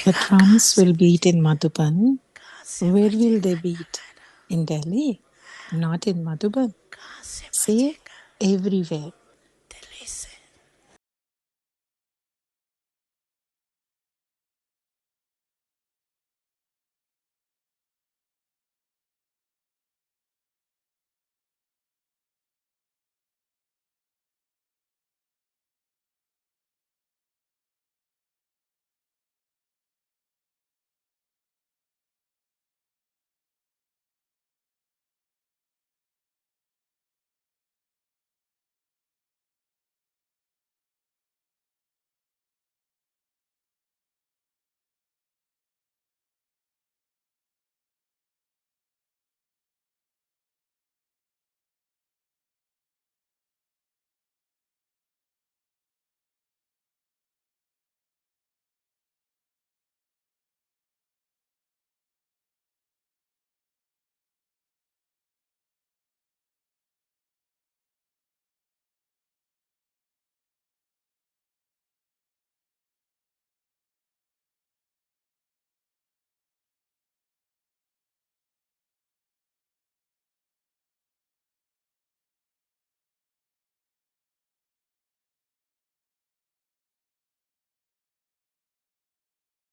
The drums will beat in Madhuban. Where will they beat? In Delhi? Not in Madhuban. Say everywhere.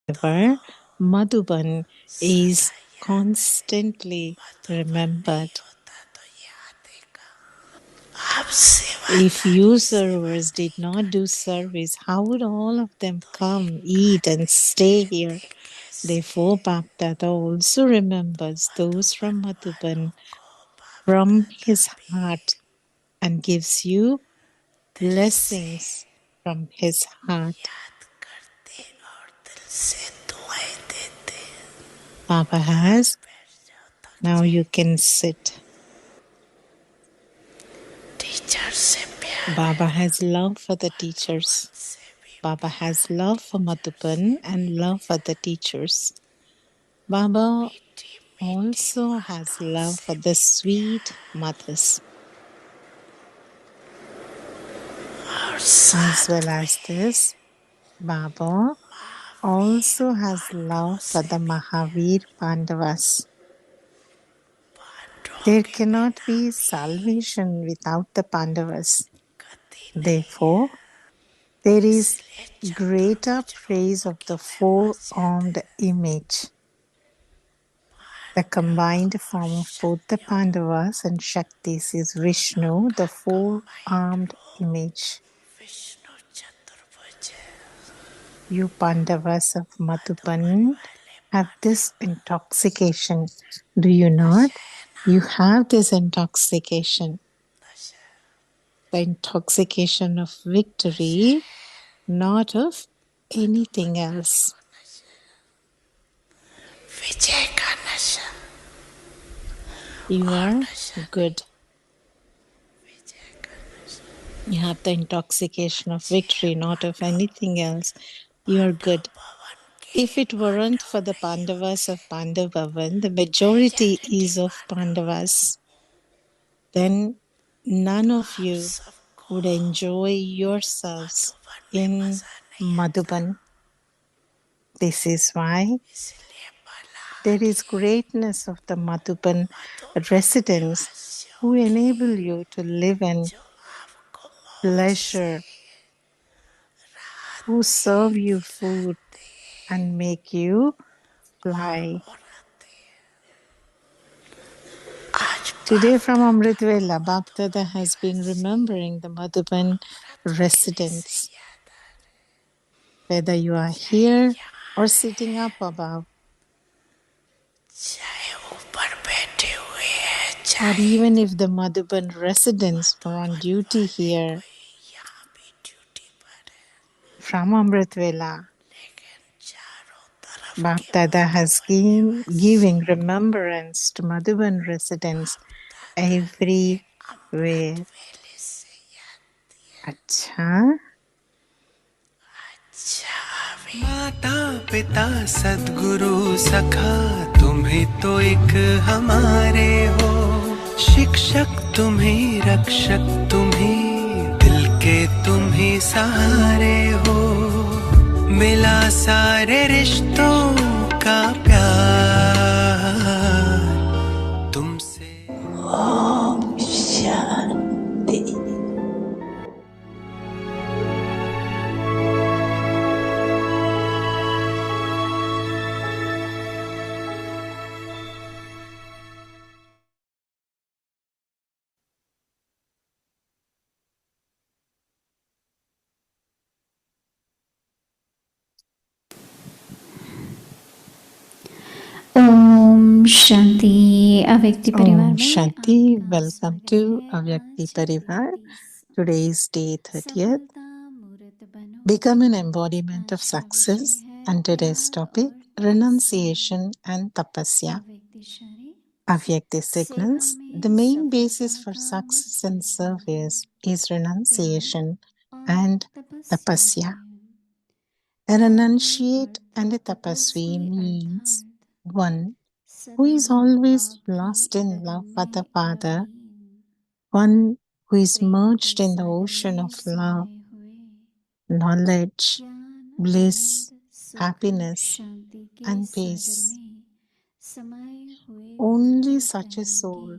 However, Madhuban is constantly remembered. If you servers did not do service, how would all of them come, eat, and stay here? Therefore, Bapdada also remembers those from Madhuban from his heart and gives you blessings from his heart. Baba has. Now you can sit. Baba has love for the teachers. Baba has love for Madhuban and love for the teachers. Baba also has love for the sweet mothers. As well as this, Baba also has love for the Mahavir Pandavas. There cannot be salvation without the Pandavas. Therefore, there is greater praise of the four-armed image, the combined form of both the Pandavas and Shaktis is Vishnu, the four-armed image. You Pandavas of Madhuban have this intoxication. Do you not? You have this intoxication. The intoxication of victory, not of anything else. You are good. You have the intoxication of victory, not of anything else. You are good. If it weren't for the Pandavas of Pandavavan, the majority is of Pandavas, then none of you would enjoy yourselves in Madhuban. This is why there is greatness of the Madhuban residents who enable you to live in pleasure, who serve you food and make you fly. Today from Amritvela, Bapdada has been remembering the Madhuban residents. Whether you are here or sitting up above, or even if the Madhuban residents were on duty here from Amritvela, Bapdada has been giving remembrance to Madhuban residents everywhere. अच्छा माता पिता सद्गुरु सखा तुम्ही तो एक हमारे हो, शिक्षक तुम्ही रक्षक तुम्ही दिल के तुम्ही सहारे हो। मिला सारे रिश्तों का प्यार तुमसे। Om Shanti. ओम शांति। अव्यक्ति परिवार Om में Shanti. आपका Welcome स्वागत to है। Avyakti आज Parivar. 31 Today is day 30th. सफलता मूर्त बनो। Become an embodiment of आज का विषय success. है And today's प्यार topic, और तपस्या। renunciation and tapasya. अव्यक्ति शरीर Avyakti सेवा signals, the में main basis सफलता for का success मुख्य and साधन service is प्यार renunciation और and तपस्या tapasya. है। A त्यागी और renunciate and a tapasvi तपस्वी means अर्थात one who सदा is always बाप की lost in लगन love for the में Father, मगन, one who is प्रेम के merged in the Sagar ocean में of love, समाये हुए, knowledge, ज्ञान bliss, आनंद सुख happiness, शांति के and सागर peace. में समाये हुए Only होकर such a कहेंगे soul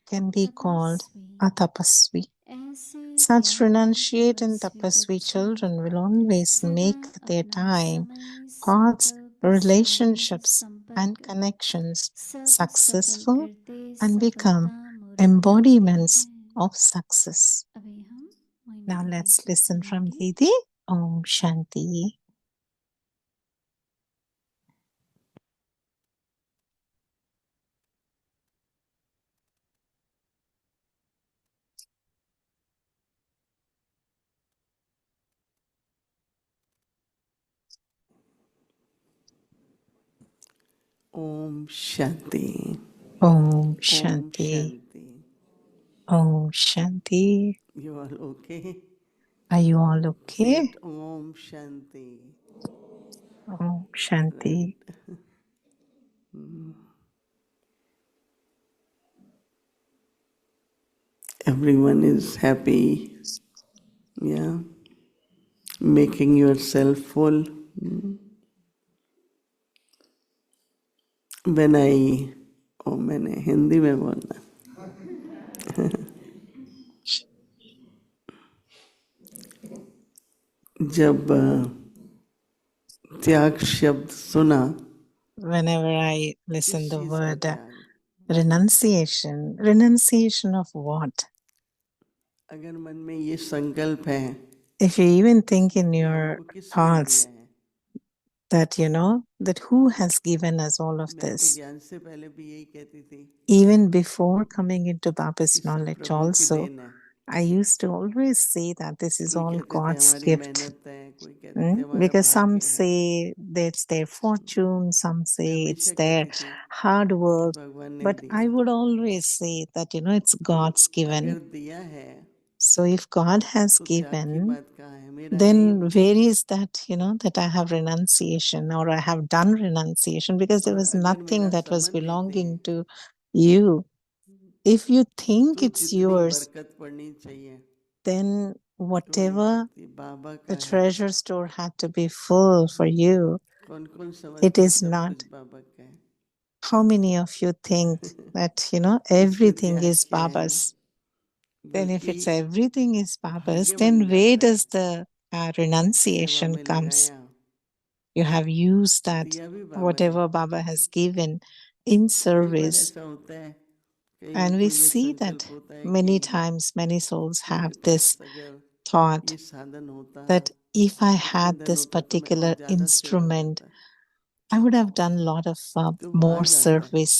can be called तपस्वी। a tapasvi. ऐसे Such त्यागी renunciate and तपस्वी tapasvi बच्चे children will always सदा make their अपना time, समय thoughts, संकल्प संबंध relationships, and संपत्ति connections सब सफल successful करते and become सफलता मूर्त बनाते embodiments हैं। of success. अभी हम महिमा Now दीदी let's listen from सुनेंगे। Didi. Om Shanti. Om Shanti. Om Om Shanti. Shanti. Om Shanti. You all okay? Are you all से okay? It Om Shanti. Om Shanti. Right. Everyone is happy, या making yourself full. When I, oh मैंने हिंदी में बोलना। जब त्याग शब्द सुना, Whenever I listen किस the चीज का word त्याग? renunciation of what? अगर मन में ये संकल्प है If you even think in कि your हमको किसने thoughts दिया है, that that who has given us all of मैं तो this, ज्ञान से पहले भी यही कहती थी, even before coming into Baba's ये सब knowledge प्रभु की also, देन है। I used to always say that this is कोई all कहते थे God's हमारी gift. मेहनत है, कोई कहते थे हमारा Because some भाग्य है। say that it's their fortune, some मैं say it's हमेशा their कहती थी hard कि work. भगवान ने But I दिया। would always say that, it's तो God's given. अगर दिया है So if God has तो त्याग की given, बात कहाँ है? मेरा है ही then नहीं। where is that, that I have renunciation or I have done renunciation, because there और was अगर nothing मेरा that was समझ लेते हैं belonging to you. If you think तो it's जितनी yours, बरकत पड़नी चाहिए then वो नहीं whatever पड़ती। बाबा the का है। treasure store had to be full for you, कौन कौन it समझता है is सब कुछ not. बाबा का है? How many of you think that, उसमें everything त्याग is क्या है? Baba's? Then if बल्कि it's everything is Baba's, भाग्य बन then where जाता है। does the सेवा renunciation में comes? लगाया, You have used that, दिया भी बाबा ने। whatever Baba has given, in कई बार service. ऐसा होता है, कईयों And को we ये see that संकल्प होता है कि many times, many souls have मेरे this पास अगर thought ये साधन होता, that if I ये had साधन this होता तो मैं और particular ज्यादा सेवा instrument, करता। I would have done a lot of तो वो आ more जाता है। service.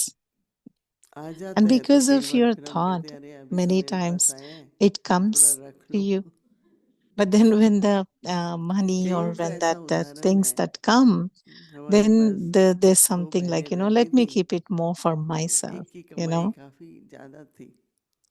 आ And जाता है तो because कई of बार your फिर हम कहते thought, हैं अरे अभी तो many मेरे पास times आया है, it थोड़ा comes रख to low. you. But then when the money or कईयों का when ऐसा that उदाहरण things है, that come, हमारे then पास there's 2 something like, बहनें रहती let me थी, keep it more for तो myself, एक की you कमाई know. काफी ज्यादा थी।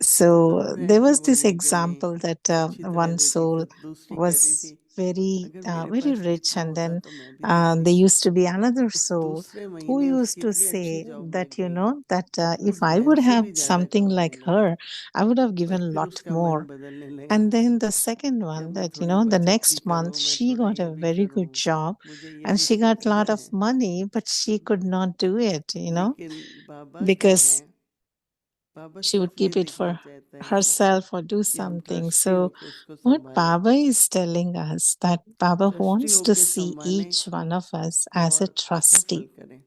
So ज़रूर है there कि was वो this ये कमी example that अच्छी तरह one देखी, soul फिर दूसरी कहती was थी very अगर मेरे very पास भी rich, इतना and होता then तो मैं भी there करती। used to be another उस soul दूसरे who महीने used उसकी to इतनी अच्छी say जॉब लग that, you गई, know, that उस if I बहन would से have भी ज्यादा something कमाने like लगी, her, I would have पर given a फिर lot उसका मन more. बदलने लगा And then the second कि one, अब मैं that, you थोड़ी know, the बचत भी next month करूं, मैं she थोड़ा got ये a भी very करूं, good job मुझे ये and भी she got a सीखना lot of है। money, but she could not do it, you know, लेकिन बाबा क्या because है, बाबा she would सिर्फ ये keep it देखना for चाहते हैं herself or do कि हम something. ट्रस्टी So होके उसको what संभालें, Baba is telling us, that Baba trustee wants to होके see संभालें each one of us as a और सफल trustee करें।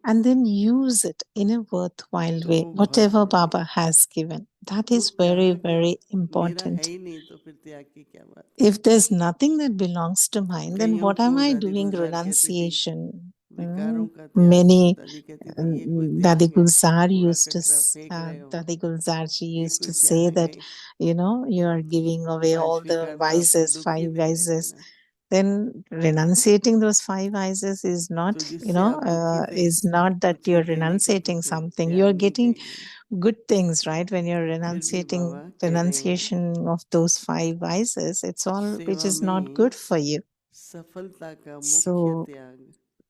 and then use it in a worthwhile तो way, वो बहुत whatever जरूरी Baba है। has given. That तो is very, त्याग very मेरा है important. ही नहीं तो फिर त्याग की क्या बात है। If there's nothing that belongs to mine, then कईयों what am को I दादी doing गुलजार कहती थी renunciation? विकारों का त्याग, Many दादी कहती थी ये कोई Dadi त्याग है, Gulzar कूड़ा used to, कचरा फेंक रहे हो, Dadi Gulzar ji ये used कोई to say त्याग that, है, you know, you are giving away पांच all the विकार तो आपको vices, दुख ही five दे रहे थे vices. ना, Then renunciating those five vices is तो not, you जिससे know, आप दुखी थे is not वो that चीज you're देने का तो renunciating कोई something. त्याग You're नहीं getting कहेंगे। good things, right? When you're फिर भी बाबा renunciating कह रहे हैं renunciation of those five vices, it's all which सेवा is not में good for you. सफलता का मुख्य So त्याग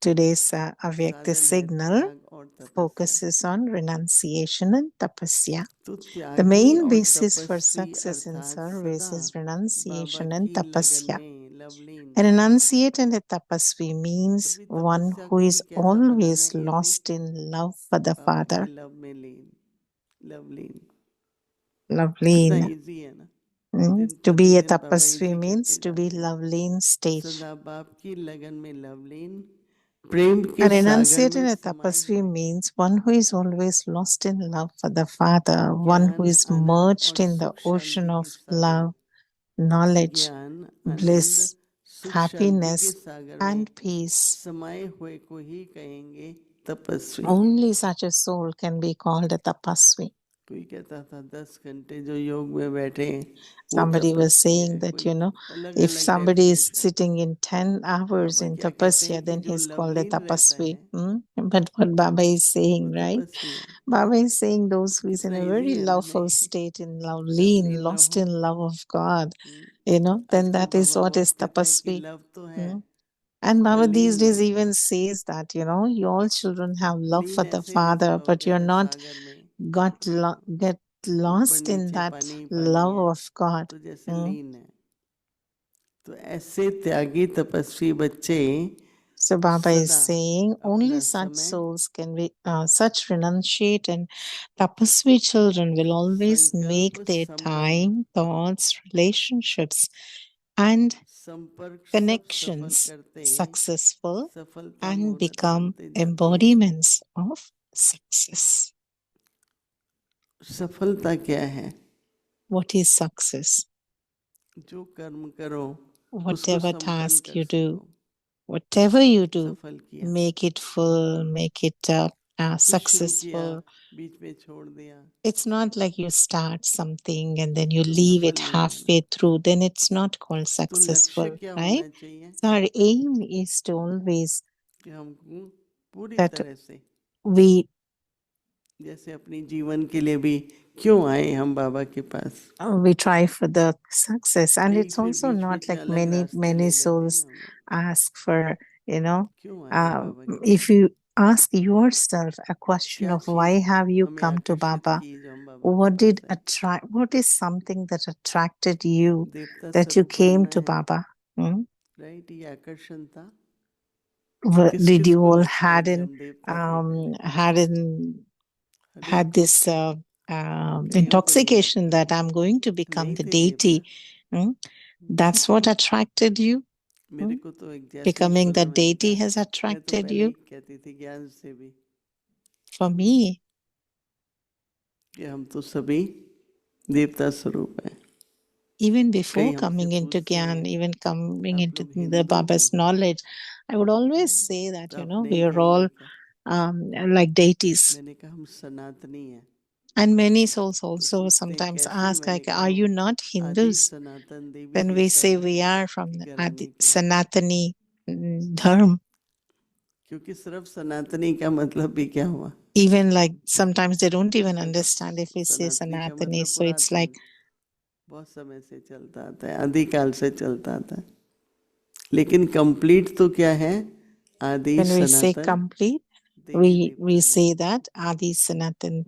today's Avyakta साधन है, signal त्याग और तपस्या। focuses on renunciation and tapasya. तो The त्यागी main और basis for तपस्वी success in अर्थात service सदा is बाबा renunciation and की लगन tapasya. में Lovleen. A renunciate and a tapasvi तो means भी one तपस्या who को is भी कैसा बनाना always है easy, lost in love for the बाबा की Father. लव में लीन, लवलीन, Lovely. कितना इजी है ना। दिन To be a प्रतिदिन बाबा tapasvi इजी means करते to be जाते हैं, lovely in state. सदा बाप की लगन में लवलीन, प्रेम के A सागर renunciate में and a समाये tapasvi हुए, means one who is always lost in love for the Father, one who ज्ञान is आनंद और merged in the सुख ocean शांति के of सागर, love, knowledge, ज्ञान आनंद bliss, सुख शांति के happiness, सागर में and peace. समाये हुए को ही कहेंगे तपस्वी। Only such a soul can be called a tapasvi. कोई कहता था 10 घंटे जो योग में बैठे वो Somebody was तपस्वी है, saying that, कोई you know, अलग if अलग somebody is definition. sitting in 10 hours Baba in क्या कहते हैं tapasya, कि then जो he's called a लवलीन रहता tapasvi. है But what Baba is वो saying, right? तपस्वी है। Baba is saying those who is in कितना a इजी very है ना loveful भाई, state, in love, lean, Lovleen lost रहो। in love of God, you know, then आजकल that is बाबा what बहुत is कहते हैं कि tapasvi. लव तो है And पर Baba these लीन days नहीं। even says that, you know, you all children have love lean for the ऐसे जैसे Father, बाबा but you're कहते हैं not सागर में get ऊपर lost in नीचे that पानी ही पानी love है, of God. तो जैसे लीन है। तो ऐसे त्यागी तपस्वी बच्चे So Baba is सदा saying only अपना such समय souls can be, such renunciate and tapasvi children will always संकल्प make their संबंध time, thoughts, relationships, and संपर्क सब सफल connections करते successful सफलता and मुहूर्त become बनते जाते हैं। embodiments of success. सफलता क्या है? What is success? जो कर्म करो उसको Whatever संपन्न task कर you do, सको, whatever you do, सफल किया। make it full, make it कुछ शुरू किया successful. बीच में छोड़ दिया It's not like you start something and then you तो leave सफल it नहीं है ना। halfway through, then it's not called तो लक्ष्य successful, क्या right? होना चाहिए So our aim is to always कि हमको पूरी that तरह से we जैसे अपनी जीवन के लिए भी क्यों आए हम बाबा के पास, we try for the success, and कहीं it's फिर also बीच not बीच में like अलग रास्ते many ले लेते हैं souls ना हम लोग। ask for, you know, क्यों आए uh, बाबा के if pass, you ask yourself a question क्या of चीज why have you हमें come to आकर्षित Baba, की जो हम बाबा के what did पास आए? attract, what is something that attracted you देवता that you स्वरूप came बनना to है, Baba? राइट? ये आकर्षण था। किस Did किस you को all लगता है कि हम देवता थे पहले? had हर एक this कईयों को नहीं intoxication लगता that था, I'm going to become नहीं the थे deity? देवता। That's what attracted you? मेरे को तो एक जैसे ही Becoming the सुना मैंने deity कहा, has मैं तो attracted पहले ही you? कहती थी ज्ञान से भी For me, कि हम तो सभी देवता स्वरूप हैं। even कई before हमसे coming into पूछते Gyan, हैं even coming आप into लोग the हिंदू हो? Baba's knowledge, I would always say that, तो you आप know, नहीं we are all कहेंगे क्या? like deities. मैंने कहा हम सनातनी हैं। And many souls तो also पूछते हैं sometimes कैसे? ask, मैंने like, कहा are you हम not आदि Hindus? Sanatan Devi Then we देवता say we are from की the घराने के हैं। Sanatani Dharma. क्योंकि सिर्फ सनातनी का मतलब भी क्या हुआ? Even like sometimes they don't even देखो, understand if we say सनातनी का Sanatani. मतलब So it's पुरातन, like, बहुत समय से चलता आता है, आदिकाल से चलता आता है। लेकिन कंप्लीट तो क्या है? आदि When we say Sanatan complete, Devi we say that Adi Sanatan,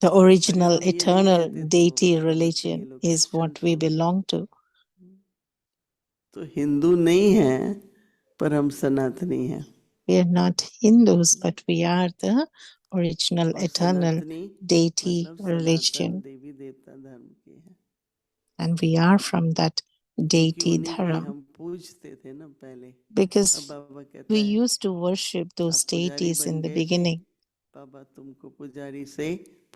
the original, अगर हम ये नहीं eternal कहते तो deity समझते ये religion लोग is क्रिश्चियन what we समझते। belong to. तो हिंदू नहीं है पर हम सनातनी हैं। We are not Hindus, but we are the original, और eternal सनातनी deity मतलब सनातन religion, देवी देवता धर्म की है, and we are from that क्योंकि deity उन्हीं की dharam, हम पूजते थे ना पहले। अब because बाबा कहता we है used to worship those आप पुजारी deities बन in the गए थे, beginning. बाबा तुमको पुजारी से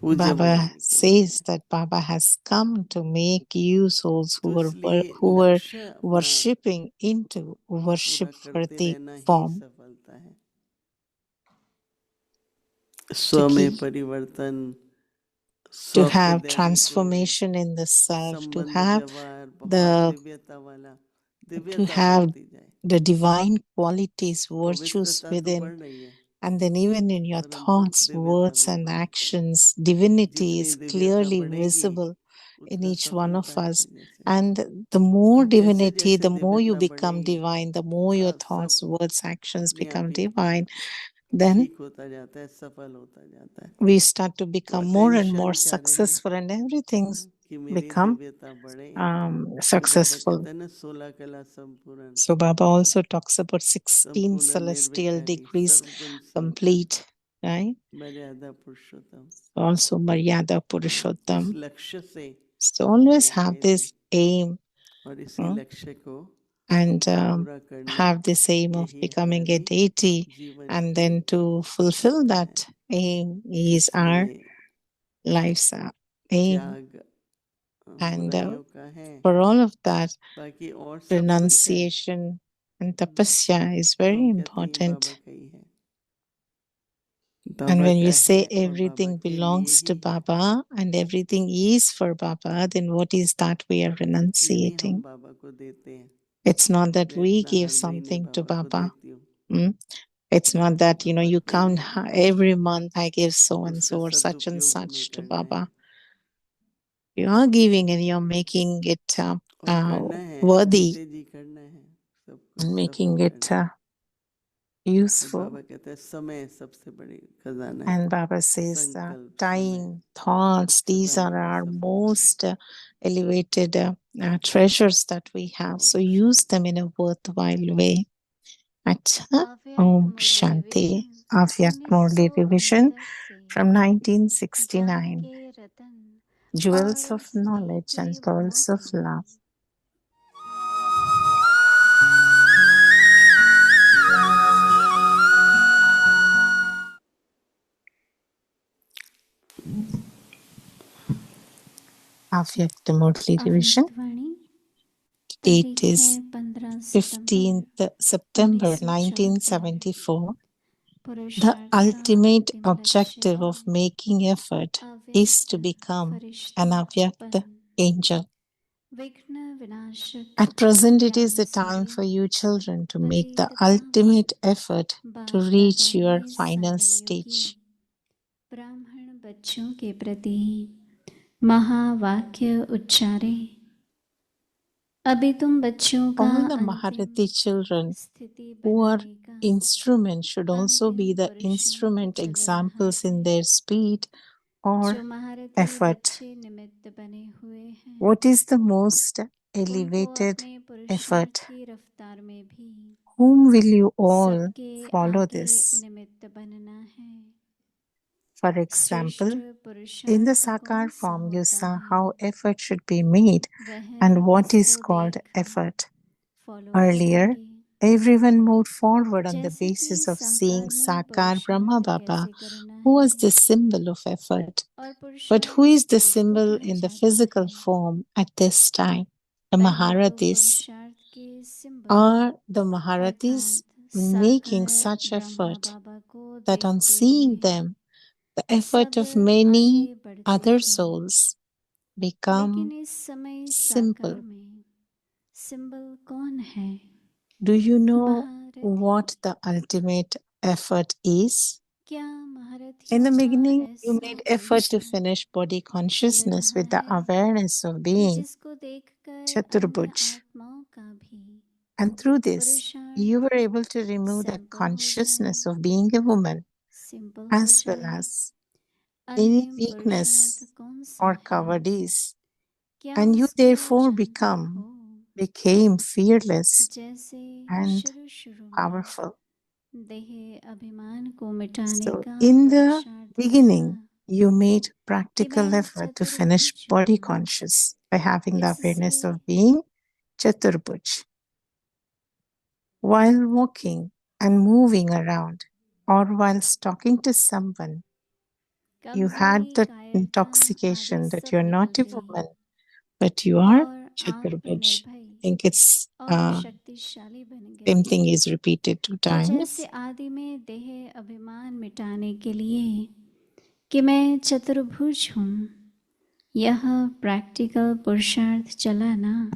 पूज्य Baba बनाने के लिए says आए। that Baba has come to make you souls तो who इसलिए were लक्ष्य अपना worshipping into पूरा worship करते worthy रहना ही form, सफलता है। to स्व में keep, परिवर्तन, to स्व पे have दैविक गुण, transformation in the self, to संबंध have व्यवहार बहुत the दिव्यता वाला, to दिव्यता have बढ़ती जाए। the divine qualities, virtues पवित्रता तो within, बढ़ रही है, and then even in your परंतु thoughts, दिव्यता words, भी and बढ़ती है। actions, divinity जितनी is दिव्यता clearly बढ़ेगी visible in उतना each one of सफलता है। us. जैसे And the more जैसे divinity, जैसे the more you दिव्यता become बढ़ेगी divine, the more your सब thoughts, words, actions अपने आप become ही divine, then ठीक होता जाता है, सफल होता जाता है। we start to तो become more and more attention क्या रहे successful, and everything कि मेरी become दिव्यता बढ़े। तो बाबा successful. कहते हैं ना 16 कला संपूर्ण, So Baba also talks about 16 संपूर्ण celestial निर्विकारी, degrees सर्वगुण संपन्न, complete, right? मर्यादा पुरुषोत्तम। Also Maryada इस Purushottam. लक्ष्य से So हम always लोग have आए थे this aim, और इसी uh, लक्ष्य को and पूरा करना have this aim of यही becoming a हमारी deity, जीवन and की then to fulfill यात्रा है। that aim is our इसलिए life's aim. त्याग And बुराइयों का है, for all of that, बाकी और सब कुछ है। renunciation and tapasya is तो very हम कहते हैं बाबा important. का ही है, And बाबा when का we है say और बाबा everything के लिए belongs to ही है, Baba and everything is for Baba, then what is that we are ये नहीं हम renunciating? बाबा को देते हैं। It's not that मैं we इतना give हर महीने something to बाबा को Baba. देती हूँ, Mm? It's not that, Baba you के count लिए है, every month I give so and उसका so or such and सदुपयोग हमें such to करना है Baba. You are giving and you're making it और करना है, worthy जीते जी करना है, सब कुछ and सफल making it करना है। और useful. बाबा कहता है समय सबसे बड़ी खजाना है, And Baba says संकल्प समय time, thoughts, these खजाना are में our सफलता है। most elevated treasures that we have. So use them in a worthwhile way. Acha. अव्यक्त Om मुरली Shanti. Revision Avyak Murli Revision 1969 से from ज्ञान 1969. के रतन Jewels और of knowledge स्थिति and pearls of वनों love. की Avyak Murli Revision. अव्यक्त वाणी Date तारीख है is 15 September 15th September 1974। 1974. The पुरुषार्थ का ultimate अंतिम लक्ष्य objective है of making effort is to अव्यक्त become फरिश्ता an Avyak बन angel. विघ्न विनाशक At present, it is ज्ञान the time Surya for you children to make the पतित पावन ultimate effort to बाप reach दादा your के final साधवियों की stage. ब्राह्मण बच्चों के प्रति महावाक्य उच्चारे। अभी तुम बच्चों का All the अंतिम Maharati children स्थिति who are बनाने का instruments should also be अंतिम the पुरुषार्थ instrument चल रहा examples है। in their speed or जो महारथी effort. बच्चे निमित्त बने हुए हैं What is the most उनको elevated अपने पुरुषार्थ effort? की रफ्तार में भी Whom will you all सबके follow आगे this? निमित्त बनना है। For श्रेष्ठ example, in the पुरुषार्थ Sakar कौन सा form, you होता saw है how effort should be made वह and what is इसको called देखकर effort. फॉलो Earlier, करेंगे। everyone moved forward on the जैसे कि basis of seeing साकार में Sakar Brahma पुरुषार्थ Baba, कैसे करना who है was the symbol of effort. और But who पुरुषार्थ is the किसको symbol कहा in the जाता physical है। form at this time? The पहले तो Maharatis. पुरुषार्थ के सिंबल Are the Maharatis अर्थात making साकार such ब्रह्मा effort बाबा को that on देखते seeing हुए them, the effort सब of many आगे बढ़ते other हैं। souls become लेकिन इस समय simple? साकार में सिंबल कौन है। Do you know महारथी। what the ultimate effort is? क्या In महारथियों the का beginning, you ऐसा made effort to पुरुषार्थ finish body चल consciousness रहा with the है awareness of कि being जिसको देखकर अन्य Chaturbhuj. आत्माओं का भी And through this, पुरुषार्थ you were able to remove that संपूर्ण हो consciousness जाए, of being a woman, simple हो as well जाए। as any अंतिम weakness पुरुषार्थ कौन सा or है? cowardice, क्या and you उसको therefore जानते हो? became fearless जैसे and शुरू में powerful. देह अभिमान को मिटाने So, का in the पुरुषार्थ beginning, किया you made कि practical मैं effort to finish चतुर्भुज body हूँ। conscious by having the इससे awareness of being Chaturbhuj. While walking and moving around, or whilst talking to someone, you had कमजोरी, the कायरता आदि intoxication that सब you're निकल not a गई woman, but you are और आप Chaturbhuj. निर्भय I think it's और शक्तिशाली बन same गए। thing is repeated 2 तो times. जैसे आदि में देह अभिमान मिटाने के लिए कि मैं चतुर्भुज हूँ, यह प्रैक्टिकल पुरुषार्थ चला ना।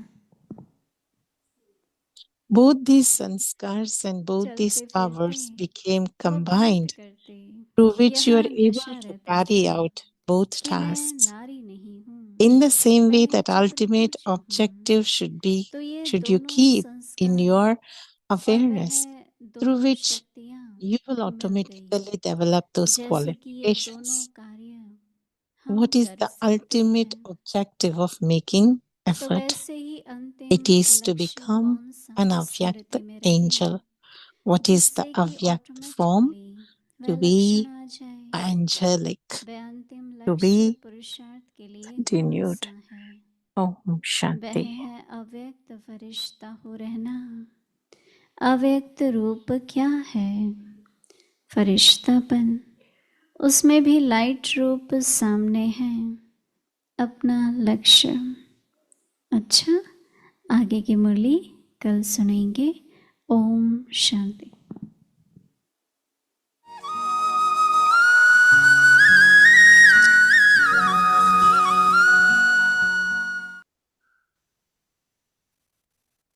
Both these sanskars and both these चलते powers फिरते became व बात combined, करते through which you यहाँ are able नशा to रहता carry था out both कि मैं tasks. नारी नहीं हूँ, In the same way मैं that ultimate चतुर्भुज हूँ। objective should you दोनों keep in संस्कार your और awareness, वह through दोनों which शक्तियाँ you will मिल गई। automatically develop those जैसे कि ये दोनों qualifications. कार्य हम What is कर the सकते ultimate हैं, objective of making तो effort? वैसे ही अंतिम It is to लक्ष्य become कौन सा an स्मृति Avyakt में रहे, angel. What is the जिससे कि Avyakt form? ऑटोमेटिकली To वह लक्षण be आ जाए। angelic, वह अंतिम to लक्ष्य be पुरुषार्थ के लिए कौन continued. सा है? Om वह Shanti. है अव्यक्त फरिश्ता हो रहना। अव्यक्त रूप क्या है? फरिश्तापन। उसमें भी लाइट रूप सामने है, अपना लक्ष्य। अच्छा, आगे की मुरली कल सुनेंगे। ओम शांति।